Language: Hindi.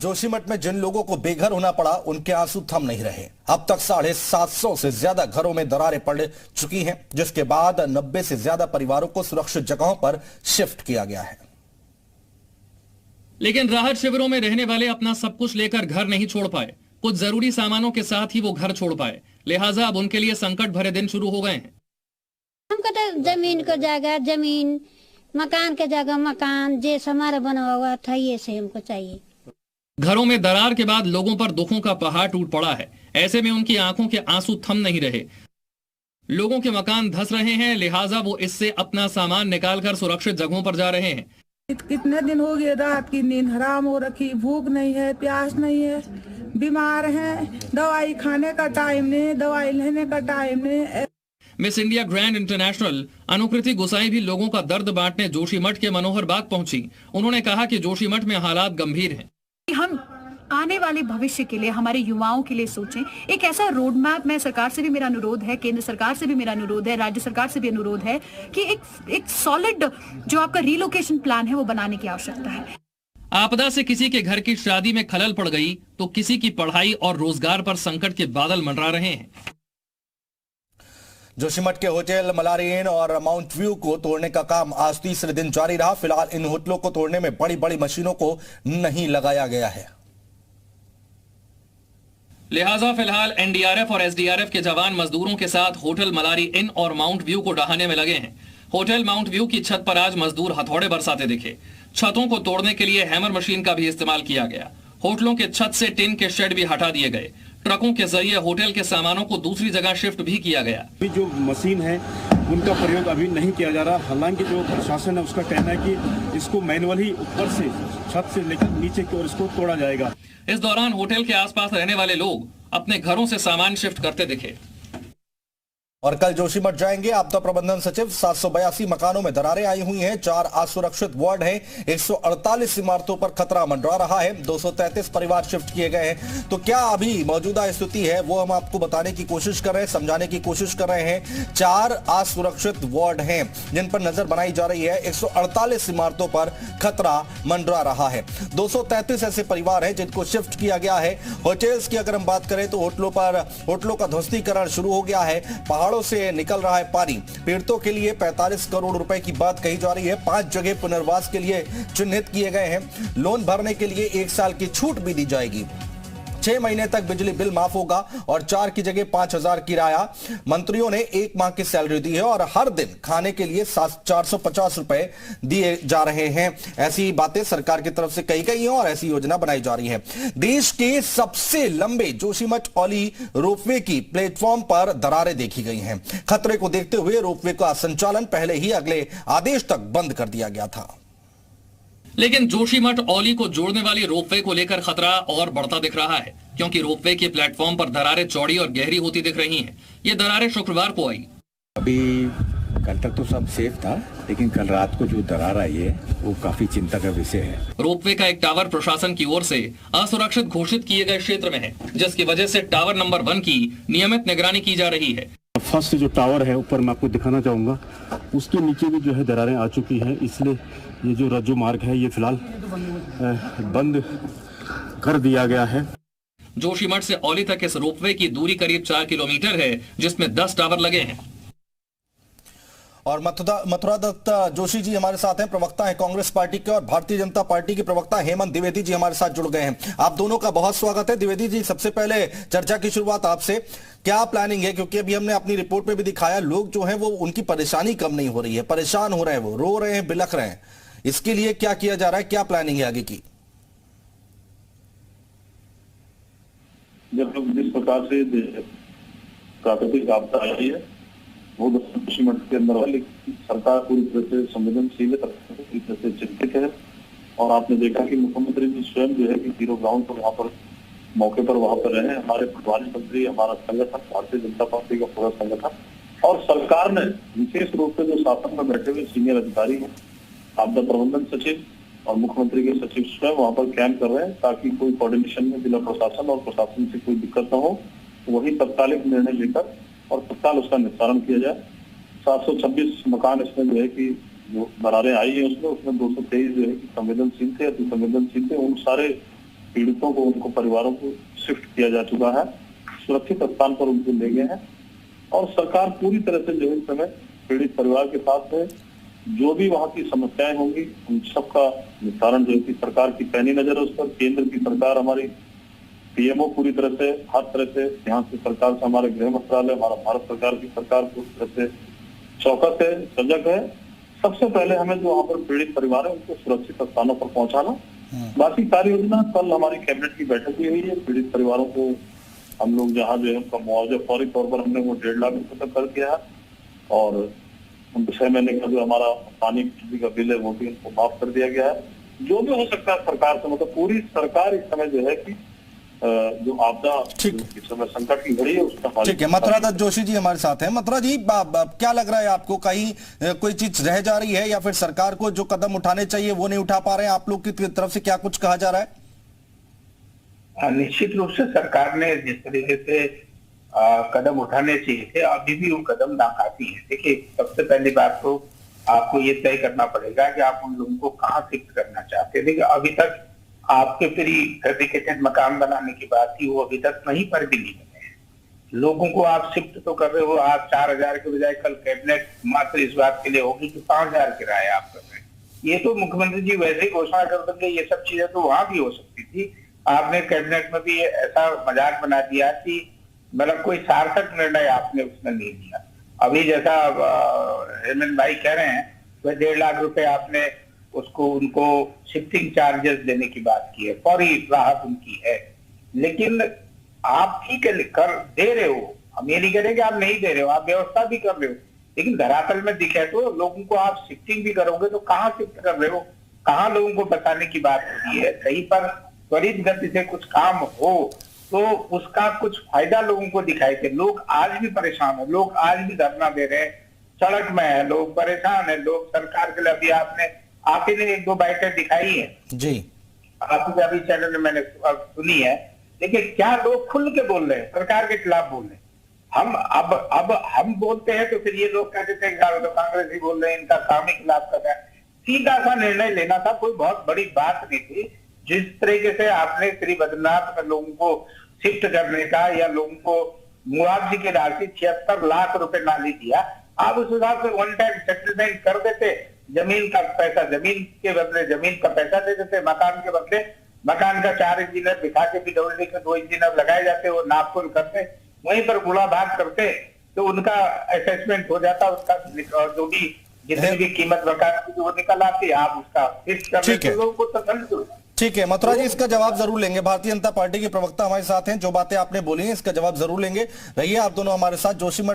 जोशीमठ में जिन लोगों को बेघर होना पड़ा उनके आंसू थम नहीं रहे। अब तक 750 से ज्यादा घरों में दरारें पड़ चुकी हैं, जिसके बाद 90 से ज्यादा परिवारों को सुरक्षित जगहों पर शिफ्ट किया गया है। लेकिन राहत शिविरों में रहने वाले अपना सब कुछ लेकर घर नहीं छोड़ पाए। कुछ जरूरी सामानों के साथ ही वो घर छोड़ पाए, लिहाजा अब उनके लिए संकट भरे दिन शुरू हो गए हैं। हमको तो जमीन को जगह जमीन, मकान के जगह मकान, जैसे हमारा बना हुआ था ये से हमको चाहिए। घरों में दरार के बाद लोगों पर दुखों का पहाड़ टूट पड़ा है। ऐसे में उनकी आंखों के आंसू थम नहीं रहे। लोगों के मकान धंस रहे हैं, लिहाजा वो इससे अपना सामान निकालकर सुरक्षित जगहों पर जा रहे हैं। कितने दिन हो गए रात की नींद हराम हो रखी, भूख नहीं है, प्यास नहीं है, बीमार हैं, दवाई खाने का टाइम नहीं, दवाई लेने का टाइम नहीं। मिस इंडिया ग्रैंड इंटरनेशनल अनुकृति गुसाई भी लोगों का दर्द बांटने जोशीमठ के मनोहर बाग पहुंची। उन्होंने कहा कि जोशीमठ में हालात गंभीर हैं। हम आने वाले भविष्य के लिए, हमारे युवाओं के लिए सोचें। एक ऐसा रोड मैप, मैं सरकार से भी मेरा अनुरोध है, केंद्र सरकार से भी मेरा अनुरोध है, राज्य सरकार से भी अनुरोध है कि एक सॉलिड जो आपका रिलोकेशन प्लान है वो बनाने की आवश्यकता है। आपदा से किसी के घर की शादी में खलल पड़ गई तो किसी की पढ़ाई और रोजगार पर संकट के बादल मंडरा रहे हैं। जोशीमठ के होटल मलारी इन और माउंट व्यू को तोड़ने का काम आज तीसरे दिन जारी रहा। फिलहाल इन होटलों को तोड़ने में बड़ी बड़ी मशीनों को नहीं लगाया गया है, लिहाजा फिलहाल एनडीआरएफ और एसडीआरएफ के जवान मजदूरों के साथ होटल मलारी इन और माउंट व्यू को ढहाने में लगे हैं। होटल माउंट व्यू की छत पर आज मजदूर हथौड़े बरसाते दिखे। छतों को तोड़ने के लिए हैमर मशीन का भी इस्तेमाल किया गया। होटलों के छत से टिन के शेड भी हटा दिए गए। ट्रकों के जरिए होटल के सामानों को दूसरी जगह शिफ्ट भी किया गया। अभी जो मशीन है उनका प्रयोग अभी नहीं किया जा रहा। हालांकि जो प्रशासन है उसका कहना है कि इसको मैनुअली ऊपर से छत से लेकर नीचे की ओर इसको तोड़ा जाएगा। इस दौरान होटल के आसपास रहने वाले लोग अपने घरों से सामान शिफ्ट करते दिखे। और कल जोशीमठ जाएंगे आपदा प्रबंधन सचिव। 782 मकानों में दरारें आई हुई हैं, 4 असुरक्षित वार्ड हैं, 148 इमारतों पर खतरा मंडरा रहा है, 233 परिवार शिफ्ट किए गए हैं। तो क्या अभी मौजूदा स्थिति है वो हम आपको बताने की कोशिश कर रहे हैं, समझाने की कोशिश कर रहे हैं। 4 असुरक्षित वार्ड हैं जिन पर नजर बनाई जा रही है। 148 इमारतों पर खतरा मंडरा रहा है। 233 ऐसे परिवार हैं जिनको शिफ्ट किया गया है। होटल्स की अगर हम बात करें तो होटलों का ध्वस्तीकरण शुरू हो गया है। पहाड़ों से निकल रहा है पानी। पीड़ितों के लिए 45 करोड़ रुपए की बात कही जा रही है। 5 जगह पुनर्वास के लिए चिन्हित किए गए हैं। लोन भरने के लिए 1 साल की छूट भी दी जाएगी। 6 महीने तक बिजली बिल माफ होगा और 4 की जगह 5,000 किराया। मंत्रियों ने 1 माह की सैलरी दी है और हर दिन खाने के लिए 450 रुपए दिए जा रहे हैं। ऐसी बातें सरकार की तरफ से कही गई हैं और ऐसी योजना बनाई जा रही है। देश के सबसे लंबे जोशीमठ औली रोपवे की प्लेटफॉर्म पर दरारें देखी गई हैं। खतरे को देखते हुए रोपवे का संचालन पहले ही अगले आदेश तक बंद कर दिया गया था। लेकिन जोशीमठ औली को जोड़ने वाली रोपवे को लेकर खतरा और बढ़ता दिख रहा है, क्योंकि रोपवे के प्लेटफॉर्म पर दरारें चौड़ी और गहरी होती दिख रही हैं। ये दरारें शुक्रवार को आई। अभी कल तक तो सब सेफ था, लेकिन कल रात को जो दरार आई है वो काफी चिंता का विषय है। रोपवे का एक टावर प्रशासन की ओर से असुरक्षित घोषित किए गए क्षेत्र में है, जिसकी वजह से टावर नंबर 1 की नियमित निगरानी की जा रही है। फर्स्ट जो टावर है ऊपर मैं आपको दिखाना चाहूंगा, उसके नीचे भी जो है दरारें आ चुकी हैं। इसलिए ये जो रज्जु मार्ग है ये फिलहाल बंद कर दिया गया है। जोशीमठ से औली तक इस रोपवे की दूरी करीब 4 किलोमीटर है, जिसमें 10 टावर लगे हैं। और मथुरा दत्त जोशी जी हमारे साथ हैं, प्रवक्ता हैं कांग्रेस पार्टी के, और भारतीय जनता पार्टी के प्रवक्ता हेमंत द्विवेदी जी हमारे साथ जुड़ गए हैं। आप दोनों का बहुत स्वागत है। द्विवेदी जी, सबसे पहले चर्चा की शुरुआत आपसे, क्या प्लानिंग है? क्योंकि अभी हमने अपनी रिपोर्ट में भी दिखाया, लोग जो है वो उनकी परेशानी कम नहीं हो रही है, परेशान हो रहे हैं, वो रो रहे हैं, बिलख रहे हैं। इसके लिए क्या किया जा रहा है, क्या प्लानिंग है आगे की? जब जिस प्रकार से प्राकृतिक आपदा आई है वो जोशीमठ के अंदर वाली सरकार पूरी तरह से संवेदनशील है, पूरी तरह से चिंतित है। और आपने देखा कि मुख्यमंत्री जी स्वयं जो है कि जीरो ग्राउंड पर वहां पर मौके पर वहां पर रहे। हमारे प्रभारी मंत्री, हमारा संगठन, भारतीय जनता पार्टी का पूरा संगठन और सरकार ने विशेष रूप से जो शासन में बैठे हुए सीनियर अधिकारी हैं, आपदा प्रबंधन सचिव और मुख्यमंत्री के सचिव स्वयं वहां पर कैंप कर रहे हैं, ताकि कोई कोऑर्डिनेशन में जिला प्रशासन और प्रशासन से कोई दिक्कत न हो, वही तत्कालिक निर्णय लेकर और तत्काल उसका निस्तारण किया जाए। 726 मकान इसमें जो है कि जो दरारें आई है उसमें 223 जो है कि संवेदनशील थे, अति संवेदनशील थे। उन सारे पीड़ितों को, उनको परिवारों को शिफ्ट किया जा चुका है, सुरक्षित स्थान पर उनको ले गए हैं और सरकार पूरी तरह से जो है इस समय पीड़ित परिवार के साथ है। जो भी वहाँ की समस्याएं होंगी उन सबका निस्तारण जो है कि सरकार की पैनी नजर है उस पर। केंद्र की सरकार, हमारी पीएमओ पूरी तरह से, हर तरह से यहाँ से सरकार से, हमारे गृह मंत्रालय, हमारा भारत सरकार की सरकार पूरी तरह से चौकस है, सजग है। सबसे पहले हमें जो वहाँ पर पीड़ित परिवार है उनको सुरक्षित स्थानों पर पहुंचाना। बाकी कार्य योजना, कल हमारी कैबिनेट की बैठक भी हुई है। पीड़ित परिवारों को हम लोग जहाँ जो है उनका मुआवजा फौरी तौर पर हमने वो 1.5 लाख रुपए तक कर दिया है और उनको 6 महीने का जो हमारा पानी बिजली का बिल है वो भी उनको माफ कर दिया गया है। जो भी हो सकता है सरकार से, मतलब पूरी सरकार इस समय जो है कि जो आपदा इस समय संकट की घड़ी है उसका। ठीक है, मथुरा दत्त जोशी जी हमारे साथ हैं। मथुरा जी, क्या लग रहा है आपको, कहीं कोई चीज रह जा रही है या फिर सरकार को जो कदम उठाने चाहिए वो नहीं उठा पा रहे हैं? आप लोग की तरफ से क्या कुछ कहा जा रहा है? निश्चित रूप से सरकार ने जिस तरीके से कदम उठाने चाहिए थे, अभी भी वो कदम नाकाफी है। देखिए, सबसे पहली बात तो आपको ये तय करना पड़ेगा कि आप उन लोगों को कहाँ शिफ्ट करना चाहते हैं। देखिए, अभी तक आपके प्री फैब्रिकेटेड मकान बनाने की बात थी, वो अभी तक वहीं पर भी नहीं बने हैं। लोगों को आप शिफ्ट तो कर रहे हो, आप 4,000 के बजाय कल कैबिनेट मात्र इस बात के लिए होगी कि 5,000 किराया आप कर रहे हैं। ये तो मुख्यमंत्री जी वैसे ही घोषणा कर देंगे, ये सब चीजें तो वहां भी हो सकती थी। आपने कैबिनेट में भी ऐसा मजाक बना दिया कि मतलब कोई सार्थक निर्णय आपने उसमें नहीं लिया। अभी जैसा हेमंत भाई कह रहे हैं, वह 1.5 लाख रुपए आपने उसको उनको शिफ्टिंग चार्जेस देने की बात की है, फौरी राहत उनकी है। लेकिन आप ठीक है कर दे रहे हो, हम ये नहीं कह रहे कि आप नहीं दे रहे हो, आप व्यवस्था भी कर रहे हो, लेकिन धरातल में दिखे तो लोगों को आप शिफ्टिंग भी करोगे तो कहाँ शिफ्ट कर रहे हो, कहाँ लोगों को बचाने की बात होती है। कहीं पर त्वरित गति से कुछ काम हो तो उसका कुछ फायदा लोगों को दिखाई दे। लोग आज भी परेशान है, लोग आज भी धरना दे रहे हैं, सड़क में है, लोग परेशान है, लोग सरकार के लिए। अभी आप ही ने 1-2 बाइटें दिखाई है जी, आपके अभी चैनल में मैंने सुनी है, लेकिन क्या लोग खुल के बोल रहे हैं, सरकार के खिलाफ बोल रहे हैं। हम अब हम बोलते हैं तो फिर ये लोग कहते थे तो कांग्रेस ही बोल रहे हैं, इनका काम ही खिलाफ कर रहा है। सीधा सा निर्णय लेना था, कोई बहुत बड़ी बात नहीं थी। जिस तरीके से आपने श्री बद्रीनाथ में लोगों को शिफ्ट करने का या लोगों को मुआवजे की राशि 76 लाख रुपए ना ली दिया, आप उस हिसाब से वन टाइम सेटलमेंट कर देते। जमीन का पैसा जमीन के बदले जमीन का पैसा दे देते, मकान के बदले मकान का 4 इंजीनियर दिखा के PWD के 2 इंजीनियर लगाए जाते, वो नापतोल करते, वहीं पर गुणा भाग करते तो उनका असेसमेंट हो जाता, उसका जो भी जितनी भी कीमत मकान की वो निकल आती, आप उसका फिक्स कर देते, लोगों को तसल्ली। ठीक है मथुरा जी, इसका जवाब जरूर लेंगे। भारतीय जनता पार्टी के प्रवक्ता हमारे साथ हैं, जो बातें आपने बोली हैं इसका जवाब जरूर लेंगे। रहिए आप दोनों हमारे साथ। जोशीमठ